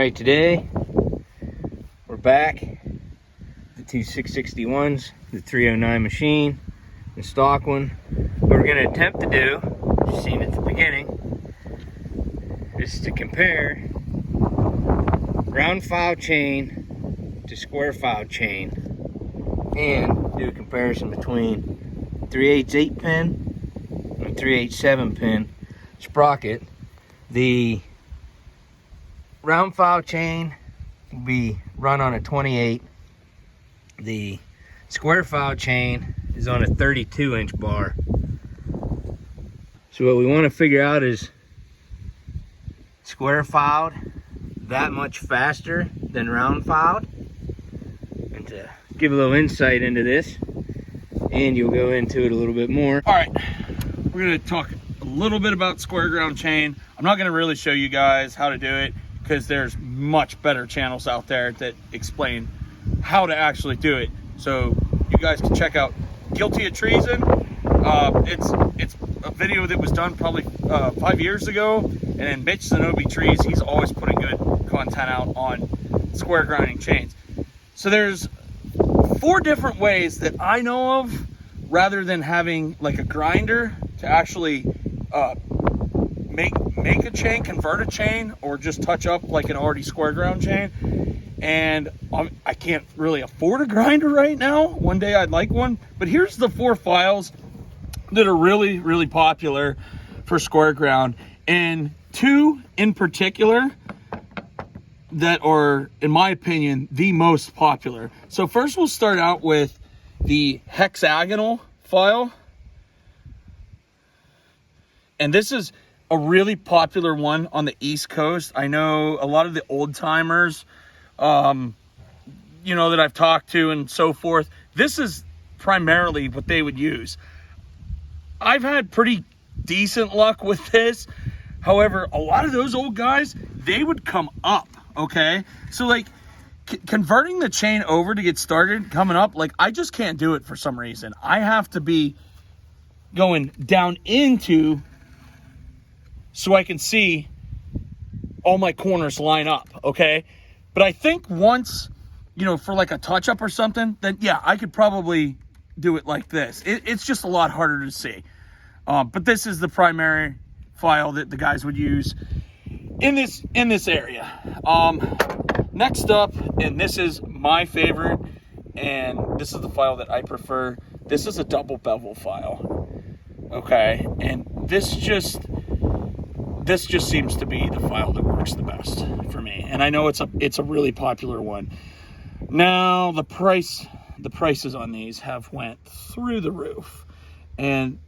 Alright, today we're back. The two 661s, the 309 machine, the stock one. What we're going to attempt to do, you've seen at the beginning, is to compare round file chain to square file chain and do a comparison between 3/8 8 pin and 3/8 7 pin sprocket. The round file chain will be run on a 28. The square file chain is on a 32-inch bar. So what we want to figure out is square filed that much faster than round filed. And to give a little insight into this, and you'll go into it a little bit more. All right, we're going to talk a little bit about square ground chain. I'm not going to really show you guys how to do it, because there's much better channels out there that explain how to actually do it. So you guys can check out Guilty of Treason. It's a video that was done probably 5 years ago. And then Mitch Zenobi Trees, he's always putting good content out on square grinding chains. So there's 4 different ways that I know of, rather than having like a grinder to actually make a chain, convert a chain, or just touch up like an already square ground chain. And I can't really afford a grinder right now. One day I'd like one, but here's the 4 files that are really, really popular for square ground, and 2 in particular that are, in my opinion, the most popular. So first we'll start out with the hexagonal file. And this is a really popular one on the East Coast. I know a lot of the old timers, that I've talked to and so forth, this is primarily what they would use. I've had pretty decent luck with this. However, a lot of those old guys, they would come up, okay? So like converting the chain over to get started, coming up, like I just can't do it for some reason. I have to be going down into, so I can see all my corners line up, okay? But I think once, for like a touch-up or something, then yeah, I could probably do it like this. It's just a lot harder to see. But this is the primary file that the guys would use in this area. Next up, and this is my favorite, and this is the file that I prefer. This is a double bevel file, okay? And this just seems to be the file that works the best for me. And I know it's a really popular one. Now the prices on these have went through the roof. And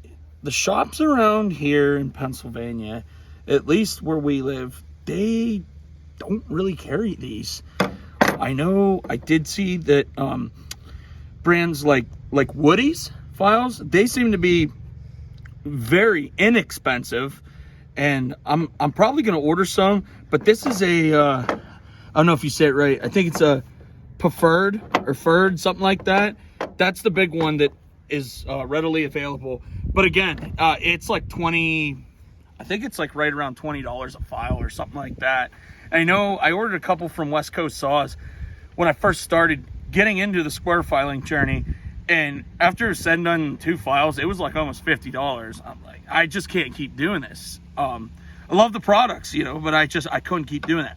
the shops around here in Pennsylvania, at least where we live, they don't really carry these. I know I did see that brands like Woody's files, they seem to be very inexpensive. And I'm probably going to order some, but this is a, I don't know if you say it right. I think it's a preferred or furred, something like that. That's the big one that is readily available. But again, it's like I think it's like right around $20 a file or something like that. And I know I ordered a couple from West Coast Saws when I first started getting into the square filing journey. And after said and done 2 files, it was like almost $50. I'm like, I just can't keep doing this. I love the products, but I couldn't keep doing that.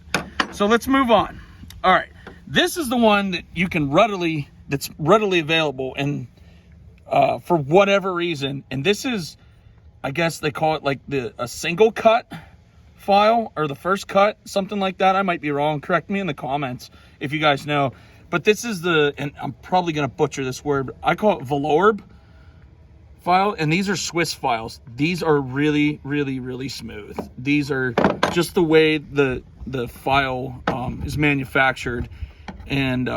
So let's move on. All right. This is the one that you can that's readily available, and for whatever reason, and this is, I guess they call it like a single cut file, or the first cut, something like that. I might be wrong. Correct me in the comments if you guys know. But this is and I'm probably going to butcher this word, but I call it Velourb file, and these are Swiss files. These are really, really, really smooth. These are just the way the file is manufactured, and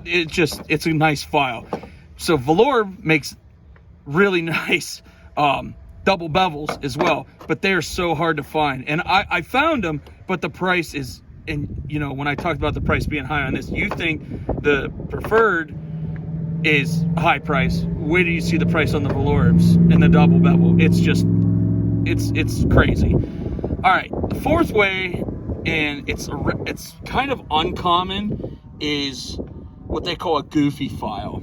it's a nice file. So Velourb makes really nice double bevels as well, but they are so hard to find. And I found them, but the price is, and when I talked about the price being high on this, you think the preferred is high price. Where do you see the price on the Velourbs and the double bevel? It's just, it's crazy. All right, the fourth way and it's kind of uncommon, is what they call a goofy file.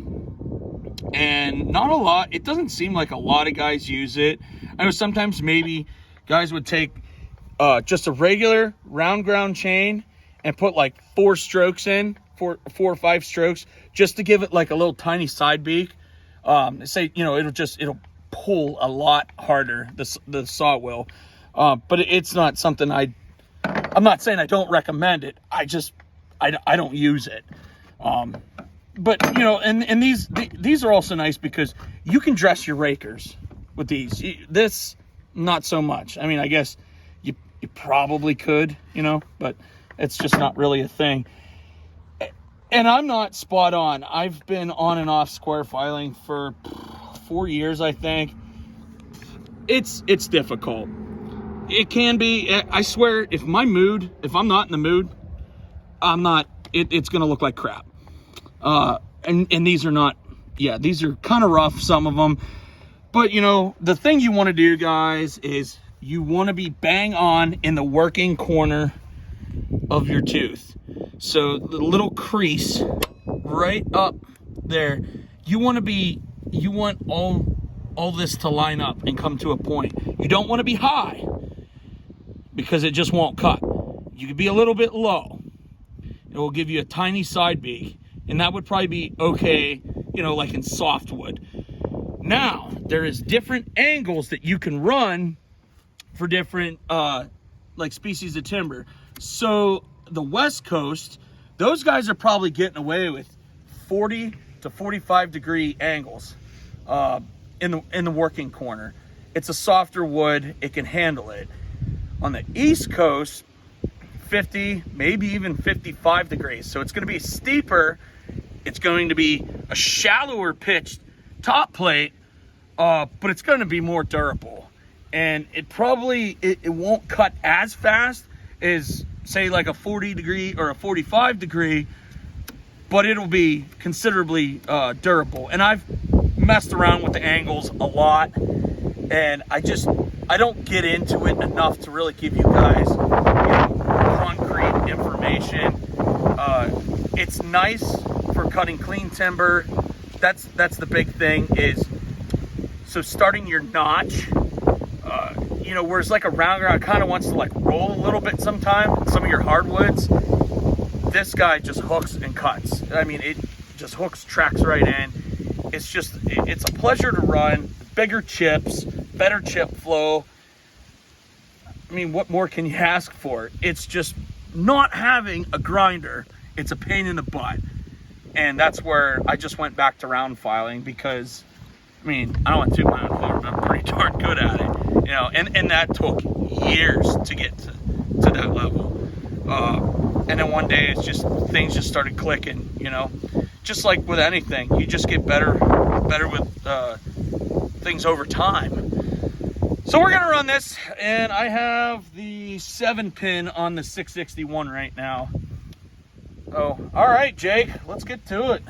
And not a lot, it doesn't seem like a lot of guys use it. I know sometimes maybe guys would take just a regular round ground chain and put like 4 strokes in, four or 5 strokes, just to give it like a little tiny side beak. Say, you know, it'll pull a lot harder, the saw will. But it's not something I'm not saying I don't recommend it. I don't use it. But you know, and these are also nice because you can dress your rakers with these. This, not so much. I mean, I guess you probably could, you know, but it's just not really a thing. And I'm not spot on. I've been on and off square filing for 4 years, I think. It's difficult. It can be. I swear, if I'm not in the mood, it's gonna look like crap. And these are not, these are kind of rough, some of them. But you know, the thing you want to do, guys, is you want to be bang on in the working corner of your tooth. So the little crease right up there, you want all this to line up and come to a point. You don't want to be high because it just won't cut. You could be a little bit low. It will give you a tiny side beak, and that would probably be okay, you know, like in softwood. Now, there is different angles that you can run for different like species of timber. So the West Coast, those guys are probably getting away with 40 to 45 degree angles in the working corner. It's a softer wood, it can handle it. On the East Coast, 50, maybe even 55 degrees. So it's going to be steeper. It's going to be a shallower pitched top plate, but it's going to be more durable. And it won't cut as fast as, say, like a 40 degree or a 45 degree, but it'll be considerably durable. And I've messed around with the angles a lot, and I don't get into it enough to really give you guys, you know, concrete information. It's nice for cutting clean timber. That's the big thing, is so starting your notch, you know, whereas like a round ground kind of wants to like roll a little bit sometimes, some of your hardwoods, this guy just hooks and cuts. I mean, it just hooks, tracks right in. It's a pleasure to run. Bigger chips, better chip flow. I mean, what more can you ask for? It's just not having a grinder. It's a pain in the butt. And that's where I just went back to round filing because, I mean, I don't want to toot my own horn, but I'm pretty darn good at it. You know, and that took years to get to that level. And then one day things just started clicking, you know. Just like with anything, you just get better with things over time. So we're gonna run this, and I have the 7-pin on the 661 right now. Oh, all right, Jake, let's get to it.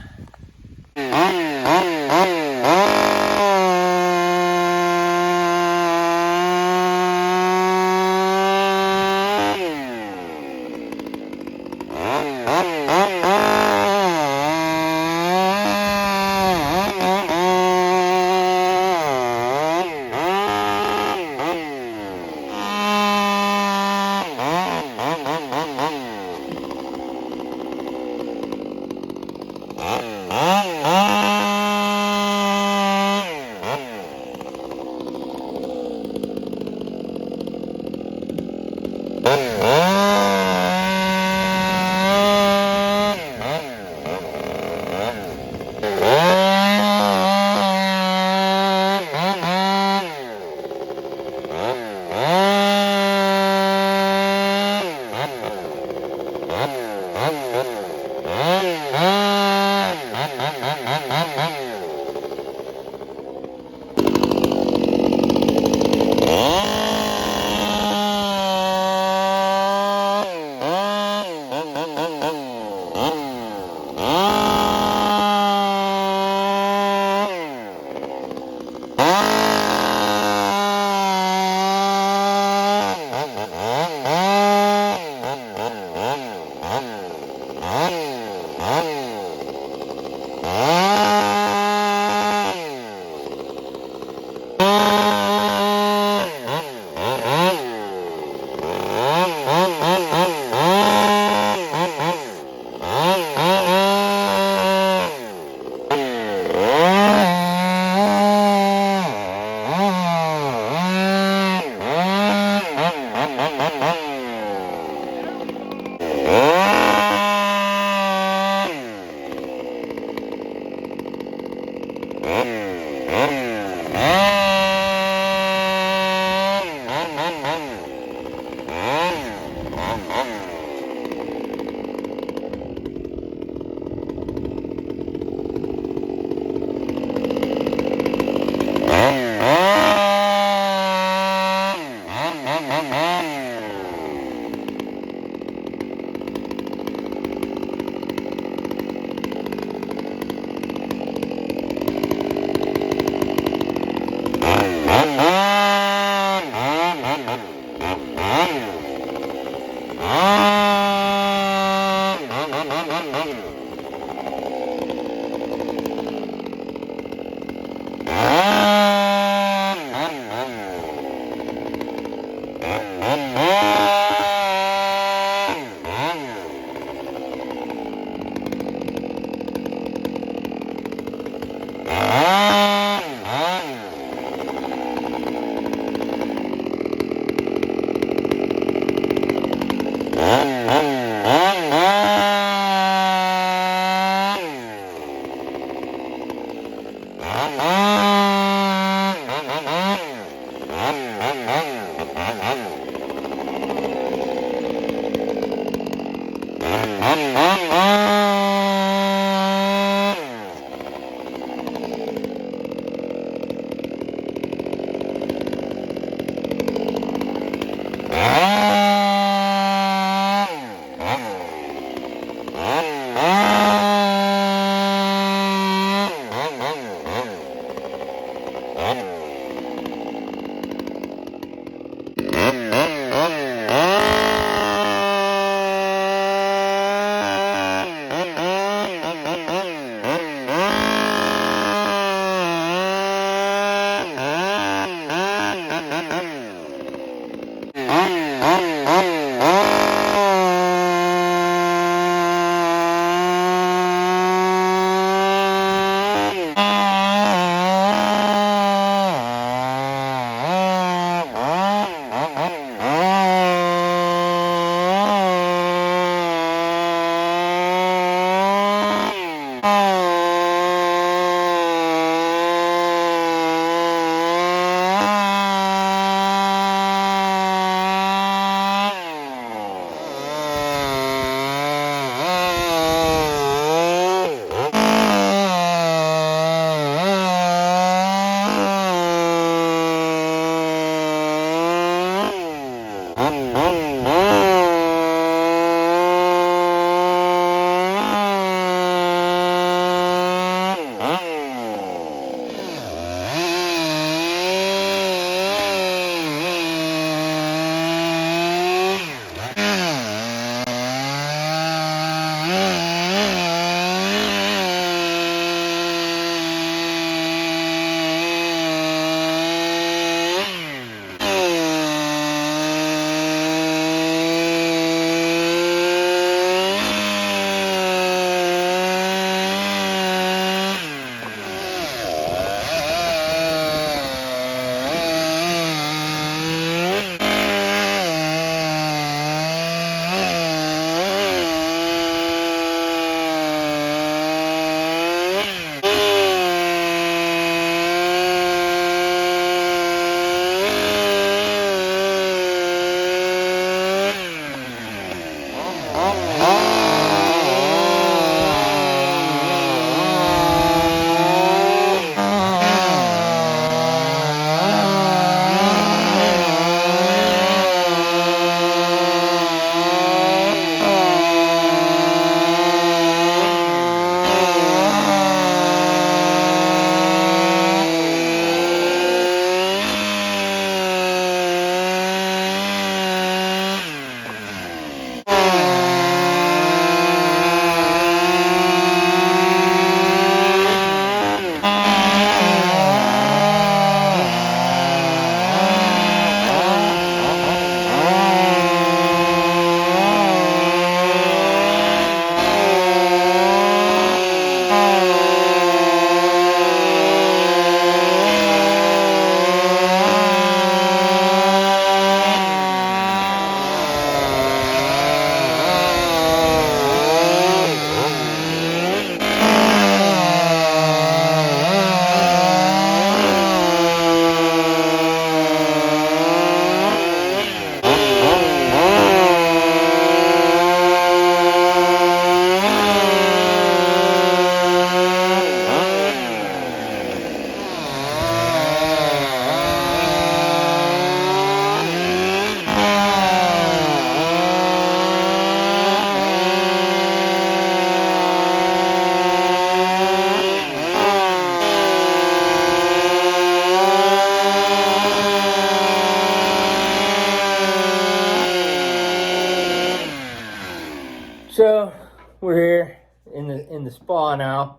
the spa now.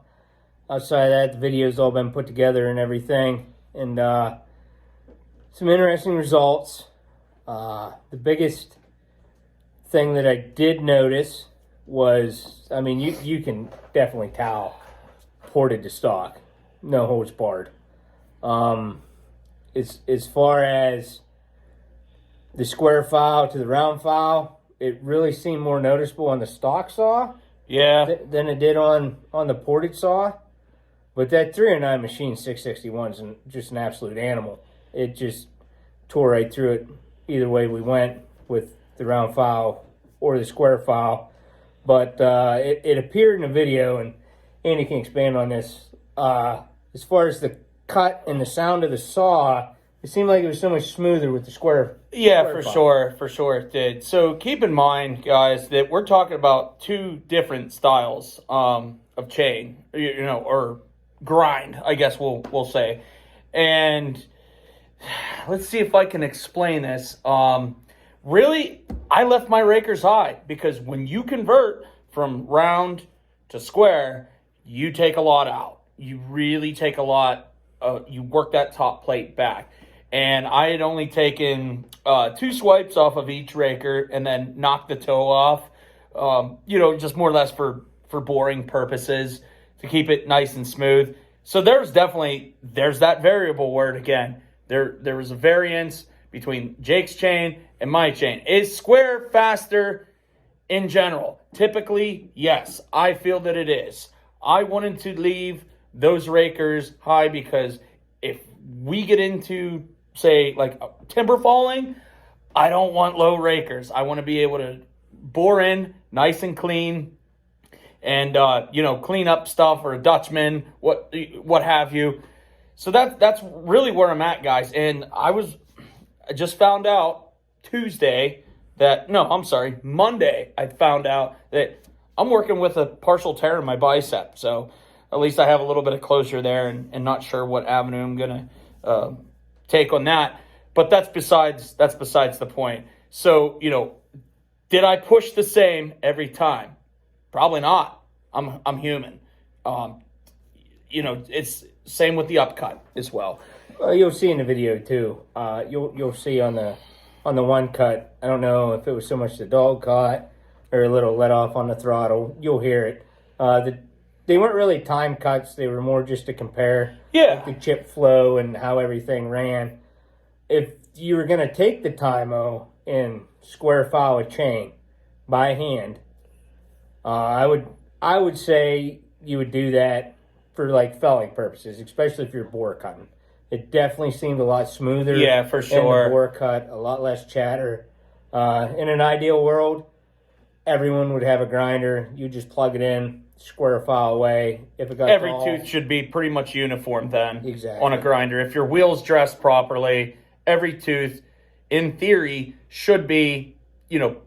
Outside of that, the video's all been put together and everything. And some interesting results. The biggest thing that I did notice was, I mean, you can definitely tell ported to stock. No holds barred. As far as the square file to the round file, it really seemed more noticeable on the stock saw than it did on the ported saw. But that 309 machine 661 is just an absolute animal. It just tore right through it either way we went with the round file or the square file. But it appeared in the video, and Andy can expand on this. As far as the cut and the sound of the saw, it seemed like it was so much smoother with the square. Yeah, square for sure it did. So keep in mind, guys, that we're talking about two different styles of chain, or grind, I guess we'll say. And let's see if I can explain this. Really, I left my rakers high because when you convert from round to square, you take a lot out. You really take a lot. You work that top plate back. And I had only taken 2 swipes off of each raker and then knocked the toe off, just more or less for boring purposes to keep it nice and smooth. So there's that variable word again. There was a variance between Jake's chain and my chain. Is square faster in general? Typically, yes. I feel that it is. I wanted to leave those rakers high because if we get into, say, like timber falling, I don't want low rakers. I want to be able to bore in nice and clean and, clean up stuff, or a Dutchman, what have you. So that's really where I'm at, guys. And I just found out Monday, I found out that I'm working with a partial tear in my bicep. So at least I have a little bit of closure there, and not sure what avenue I'm going to take on that. But that's besides the point. So, did I push the same every time? Probably not. I'm human. It's same with the upcut as well. You'll see in the video too. You'll see on the one cut. I don't know if it was so much the dog caught or a little let off on the throttle. You'll hear it. They weren't really time cuts. They were more just to compare the chip flow and how everything ran. If you were going to take the time-o and square file a chain by hand, I would say you would do that for like felling purposes, especially if you're bore cutting. It definitely seemed a lot smoother. Yeah, for sure. In the bore cut, a lot less chatter. In an ideal world, everyone would have a grinder. You just plug it in, square file away. If it got every tooth should be pretty much uniform then. Exactly. On a grinder. If your wheel's dressed properly, every tooth, in theory, should be,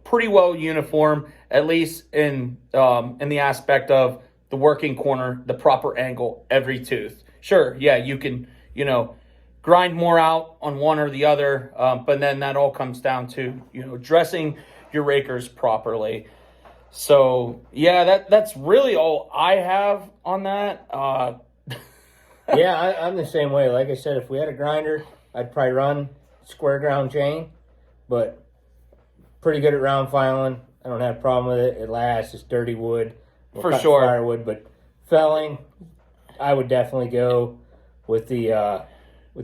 pretty well uniform, at least in the aspect of the working corner, the proper angle, every tooth. Sure, yeah, you can, grind more out on one or the other, but then that all comes down to, dressing your rakers properly. So, yeah, that's really all I have on that. Yeah, I'm the same way. Like I said, if we had a grinder, I'd probably run square ground chain, but pretty good at round filing. I don't have a problem with it. It lasts. It's dirty wood. For sure. Firewood, but felling, I would definitely go with the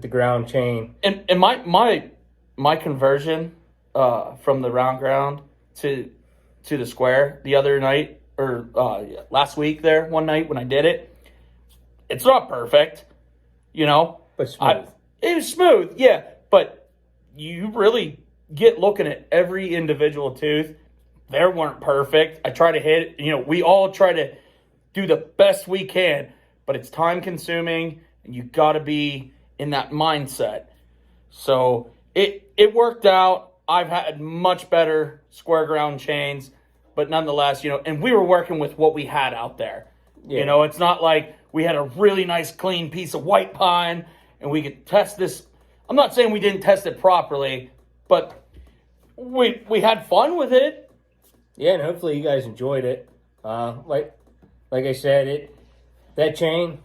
ground chain. And my conversion from the round ground to the square the other night, or last week there, one night when I did it, it's not perfect, But smooth. It was smooth, yeah, but you really get looking at every individual tooth. They weren't perfect. I try to hit, we all try to do the best we can, but it's time consuming, and you got to be in that mindset. So it worked out. I've had much better square ground chains, but nonetheless, and we were working with what we had out there. Yeah. It's not like we had a really nice clean piece of white pine and we could test this. I'm not saying we didn't test it properly, but we had fun with it. Yeah, and hopefully you guys enjoyed it. Like like I said, that chain,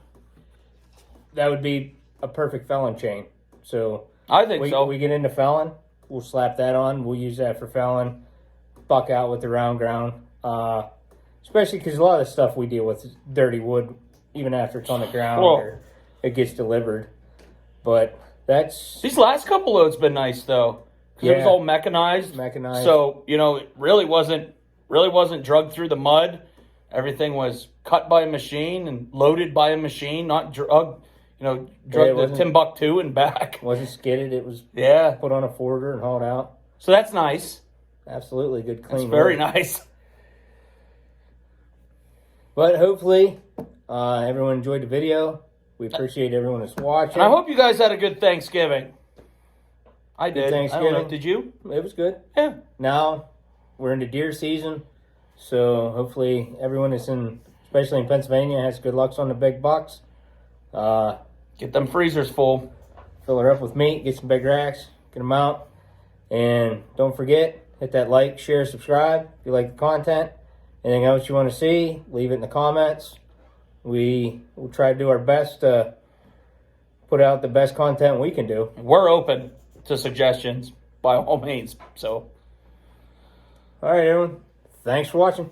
that would be a perfect felon chain. So I think so. We get into felon, we'll slap that on. We'll use that for felon. Buck out with the round ground. Especially because a lot of the stuff we deal with is dirty wood, even after it's on the ground or it gets delivered. But that's... These last couple loads been nice, though. Because it was all mechanized. So, you know, it really wasn't drugged through the mud. Everything was cut by a machine and loaded by a machine, not drugged to Timbuktu and back. Wasn't skidded. It was put on a forwarder and hauled out. So that's nice. Absolutely good, clean. It's very nice. But hopefully, everyone enjoyed the video. We appreciate everyone that's watching. And I hope you guys had a good Thanksgiving. I did. Good Thanksgiving. I don't know. Did you? It was good. Yeah. Now we're into deer season, so hopefully everyone is especially in Pennsylvania, has good lucks on the big bucks. Get them freezers full. Fill her up with meat. Get some big racks. Get them out. And don't forget, hit that like, share, subscribe if you like the content. Anything else you want to see, leave it in the comments. We'll try to do our best to put out the best content we can do. We're open to suggestions by all means. So, all right, everyone. Thanks for watching.